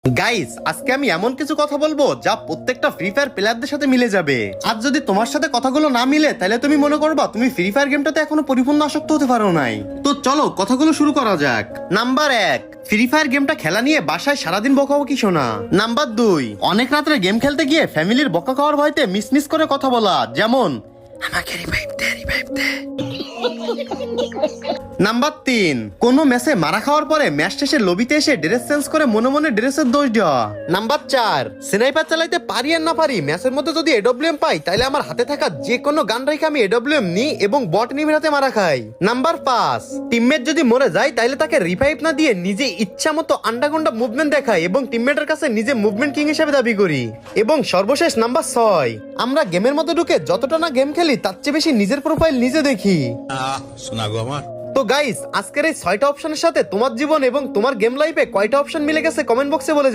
Guys, আজকে আমি এমন কিছু কথা বলবো যা প্রত্যেকটা ফ্রি ফায়ার প্লেয়ারদের সাথে মিলে যাবে। আর যদি তোমার সাথে কথাগুলো না মিলে তাহলে তুমি মনে করবা তুমি ফ্রি ফায়ার গেমটাতে এখনো পরিপূর্ণ আসক্ত হতে পারো নাই। তো চলো কথাগুলো শুরু করা যাক। নাম্বার 1, ফ্রি ফায়ার গেমটা খেলা নিয়ে বাসায় সারাদিন বকাবকি শোনা। নাম্বার 2, অনেক রাত্রে গেম খেলতে গিয়ে ফ্যামিলির বকা খাওয়ার ভয়তে মিস করে কথা বলা, যেমন আমাকে রিভাইভ দে। নাম্বার 3, কোনো ম্যাচে মারা খাওয়ার পরে ম্যাচ শেষে লবিতে এসে ড্রেস চেঞ্জ করে মনে মনে ড্রেসের দোষ দেওয়া। নাম্বার 4, স্নাইপার চালাইতে পারি আর না পারি ম্যাচের মধ্যে যদি এডব্লিউএম পাই তাহলে আমার হাতে থাকা যে কোনো গান রেখে আমি এডব্লিউএম নিই এবং বট নিমিরাতে মারা খাই। নাম্বার 5, টিমমেট যদি মরে যায় তাহলে তাকে রিভাইভ না দিয়ে নিজে ইচ্ছা মতো আন্ডাগন্ডা মুভমেন্ট দেখাই এবং টিমমেটের কাছে নিজে মুভমেন্ট কিং হিসেবে দাবি করি। এবং সর্বশেষ নাম্বার 6, আমরা গেমের মধ্যে ঢুকে যতটা না গেম খেলি তার চেয়ে বেশি নিজের প্রোফাইল নিজে দেখি। শোনা গো আমার। তো গাইস, আজকের এই 6টা অপশনের সাথে তোমার জীবন এবং তোমার গেম লাইফে কয়টা অপশন মিলে গেছে কমেন্ট বক্সে বলে